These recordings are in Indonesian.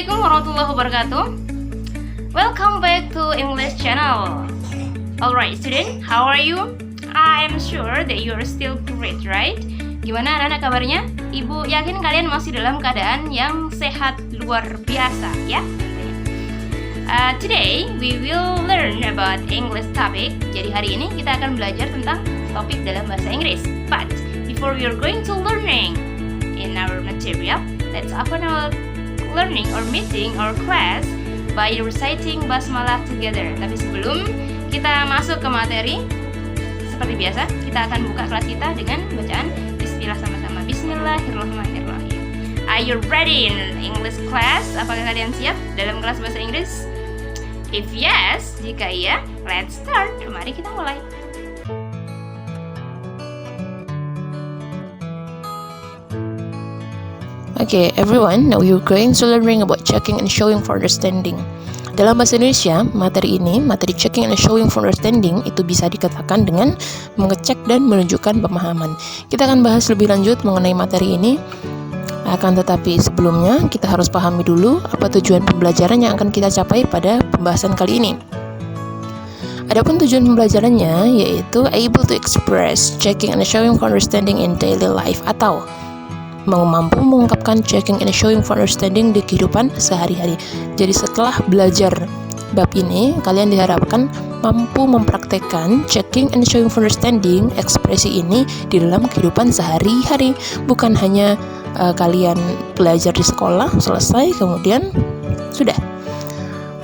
Assalamualaikum warahmatullahi wabarakatuh. Welcome back to English channel. Alright student, how are you? I'm sure that you are still great, right? Gimana anak-anak kabarnya? Ibu yakin kalian masih dalam keadaan yang sehat luar biasa ya? Today we will learn about English topic. Jadi hari ini kita akan belajar tentang topik dalam bahasa Inggris. But before we are going to learning in our material, let's open our learning or meeting or class by reciting basmalah together. Tapi sebelum kita masuk ke materi, seperti biasa kita akan buka kelas kita dengan bacaan bismillah sama-sama. Bismillahirrahmanirrahim. Are you ready in English class? Apakah kalian siap dalam kelas bahasa Inggris? If yes, jika iya, let's start. Mari kita mulai. Okay, everyone, now we're going to learning about checking and showing for understanding. Dalam bahasa Indonesia, materi ini, materi checking and showing for understanding itu bisa dikatakan dengan mengecek dan menunjukkan pemahaman. Kita akan bahas lebih lanjut mengenai materi ini. Akan tetapi sebelumnya, kita harus pahami dulu apa tujuan pembelajaran yang akan kita capai pada pembahasan kali ini. Adapun tujuan pembelajarannya yaitu able to express checking and showing for understanding in daily life, atau mampu mengungkapkan checking and showing for understanding di kehidupan sehari-hari. Jadi setelah belajar bab ini, kalian diharapkan mampu mempraktekkan checking and showing for understanding ekspresi ini di dalam kehidupan sehari-hari. Bukan hanya kalian belajar di sekolah, selesai, kemudian sudah.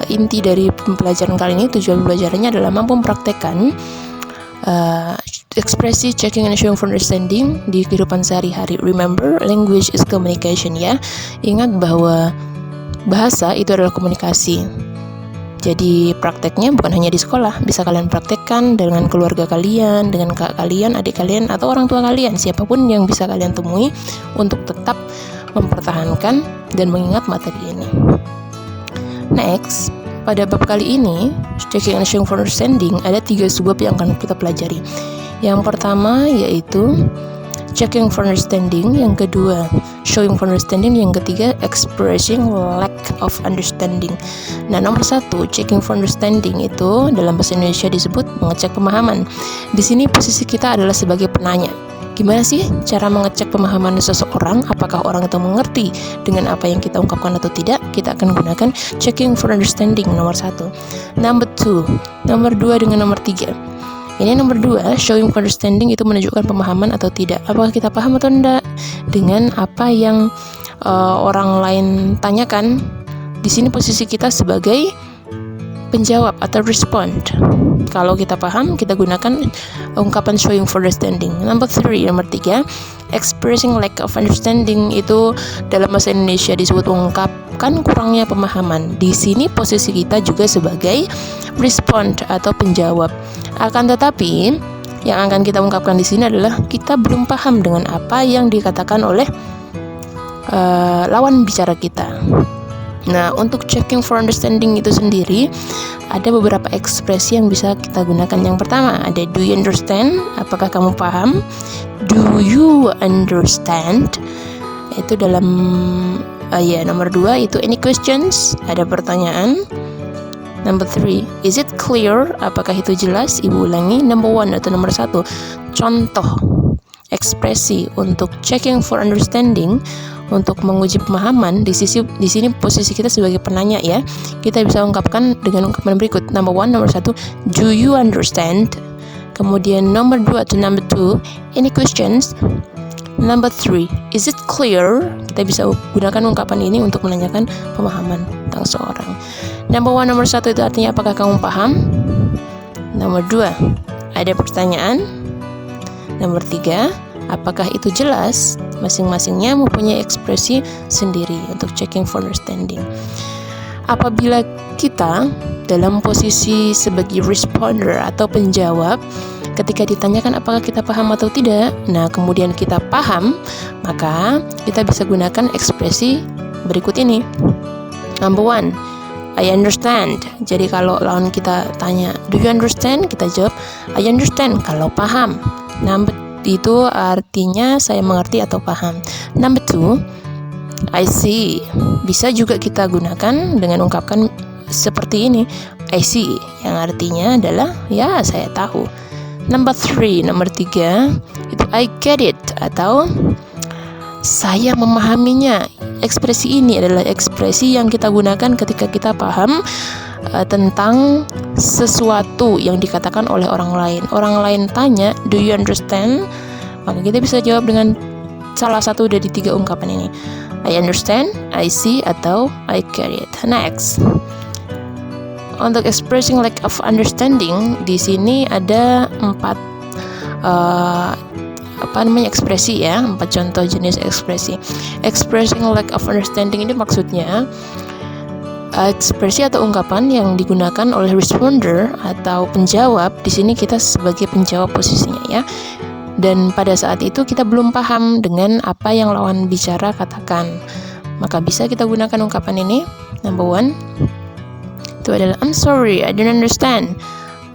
Inti dari pembelajaran kali ini, tujuan pembelajarannya adalah mampu mempraktekkan ekspresi checking and showing for understanding di kehidupan sehari-hari. Remember, language is communication ya. Ingat bahwa bahasa itu adalah komunikasi. Jadi prakteknya bukan hanya di sekolah, bisa kalian praktekkan dengan keluarga kalian, dengan kakak kalian, adik kalian, atau orang tua kalian, siapapun yang bisa kalian temui untuk tetap mempertahankan dan mengingat materi ini. Next, pada bab kali ini, checking and showing for understanding, ada 3 subbab yang akan kita pelajari. Yang pertama yaitu checking for understanding, yang kedua showing for understanding, yang ketiga expressing lack of understanding. Nah, nomor 1, checking for understanding itu dalam bahasa Indonesia disebut mengecek pemahaman. Di sini posisi kita adalah sebagai penanya. Gimana sih cara mengecek pemahaman seseorang? Apakah orang itu mengerti dengan apa yang kita ungkapkan atau tidak? Kita akan gunakan checking for understanding nomor 1. Nomor 2 dengan nomor 3. Ini nomor 2, showing for understanding itu menunjukkan pemahaman atau tidak. Apakah kita paham atau tidak dengan apa yang orang lain tanyakan? Di sini posisi kita sebagai penjawab atau respond. Kalau kita paham, kita gunakan ungkapan showing for understanding. Nomor 3, expressing lack of understanding itu dalam bahasa Indonesia disebut mengungkapkan kurangnya pemahaman. Di sini posisi kita juga sebagai respond atau penjawab. Akan tetapi, yang akan kita ungkapkan di sini adalah kita belum paham dengan apa yang dikatakan oleh lawan bicara kita. Nah, untuk checking for understanding itu sendiri ada beberapa ekspresi yang bisa kita gunakan. Yang pertama ada do you understand? Apakah kamu paham? Do you understand? Itu dalam nomor 2 itu any questions? Ada pertanyaan. Number 3, is it clear? Apakah itu jelas? Ibu ulangi. Number 1 atau nomor 1, contoh ekspresi untuk checking for understanding, untuk menguji pemahaman. Di sini posisi kita sebagai penanya ya. Kita bisa ungkapkan dengan ungkapan berikut. Number 1, do you understand? Kemudian nomor 2 atau number 2, any questions? Number 3, is it clear? Kita bisa gunakan ungkapan ini untuk menanyakan pemahaman tentang seorang. Number 1 itu artinya apakah kamu paham? Nomor 2, ada pertanyaan. Nomor 3, apakah itu jelas? Masing-masingnya mempunyai ekspresi sendiri untuk checking for understanding. Apabila kita dalam posisi sebagai responder atau penjawab, ketika ditanyakan apakah kita paham atau tidak, nah kemudian kita paham, maka kita bisa gunakan ekspresi berikut ini. Number 1, I understand. Jadi kalau lawan kita tanya, do you understand? Kita jawab, I understand, kalau paham. Number itu artinya saya mengerti atau paham. Number 2, I see. Bisa juga kita gunakan dengan ungkapkan seperti ini, I see, yang artinya adalah ya saya tahu. Nomor 3 itu I get it atau saya memahaminya. Ekspresi ini adalah ekspresi yang kita gunakan ketika kita paham tentang sesuatu yang dikatakan oleh orang lain. Orang lain tanya, do you understand? Maka kita bisa jawab dengan salah satu dari 3 ungkapan ini. I understand, I see, atau I get it. Next. Untuk expressing lack of understanding, di sini ada 4 ekspresi ya, 4 contoh jenis ekspresi. Expressing lack of understanding ini maksudnya ekspresi atau ungkapan yang digunakan oleh responder atau penjawab. Di sini kita sebagai penjawab posisinya ya. Dan pada saat itu kita belum paham dengan apa yang lawan bicara katakan. Maka bisa kita gunakan ungkapan ini. Number 1 itu adalah I'm sorry, I don't understand.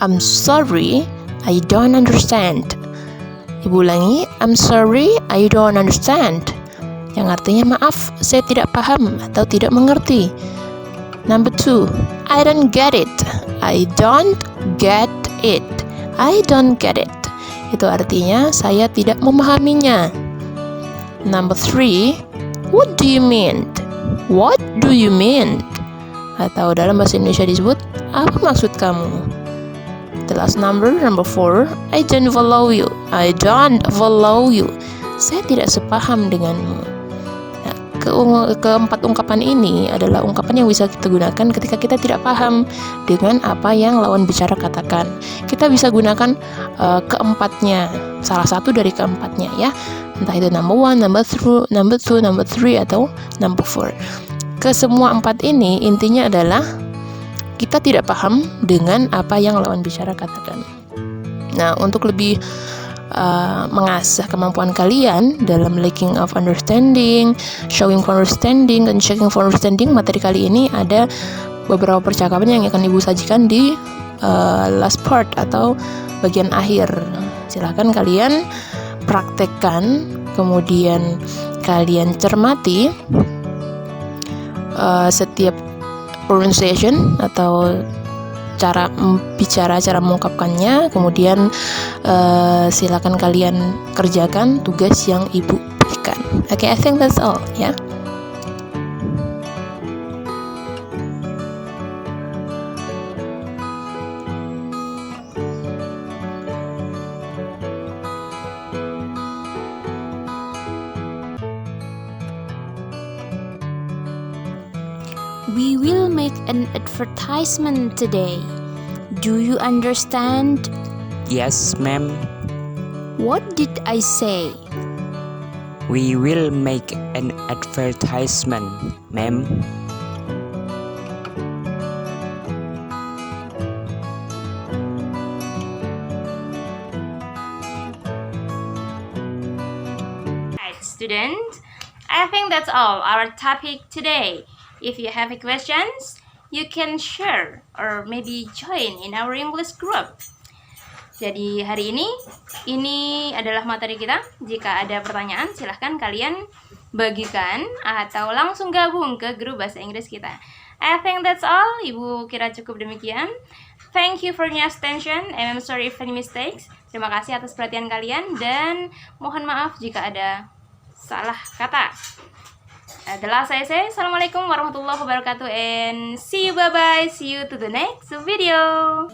I'm sorry, I don't understand. Ibu ulangi, I'm sorry, I don't understand. Yang artinya maaf, saya tidak paham atau tidak mengerti. Number 2, I don't get it. I don't get it. I don't get it. Itu artinya saya tidak memahaminya. Number 3, what do you mean? What do you mean? Atau dalam bahasa Indonesia disebut, apa maksud kamu? The last number 4, I don't follow you. I don't follow you. Saya tidak sepaham denganmu. Nah, keempat ungkapan ini adalah ungkapan yang bisa kita gunakan ketika kita tidak paham dengan apa yang lawan bicara katakan. Kita bisa gunakan keempatnya, salah satu dari keempatnya ya. Entah itu number 1, number 2, number 3, atau number 4. Kesemua 4 ini intinya adalah kita tidak paham dengan apa yang lawan bicara katakan. Nah, untuk lebih mengasah kemampuan kalian dalam lacking of understanding, showing for understanding, dan checking for understanding, materi kali ini ada beberapa percakapan yang akan ibu sajikan di last part atau bagian akhir. Silahkan kalian praktekkan, kemudian kalian cermati setiap pronunciation atau cara bicara, cara mengungkapkannya. Kemudian silakan kalian kerjakan tugas yang ibu berikan. Okay, I think that's all ya. We will make an advertisement today. Do you understand? Yes, ma'am. What did I say? We will make an advertisement, ma'am. Right, student. I think that's all our topic today. If you have any questions, you can share or maybe join in our English group. Jadi hari ini adalah materi kita. Jika ada pertanyaan, silahkan kalian bagikan atau langsung gabung ke grup bahasa Inggris kita. I think that's all. Ibu kira cukup demikian. Thank you for your attention. I'm sorry if any mistakes. Terima kasih atas perhatian kalian dan mohon maaf jika ada salah kata. Adalah saya. Assalamualaikum warahmatullahi wabarakatuh and see you, bye bye. See you to the next video.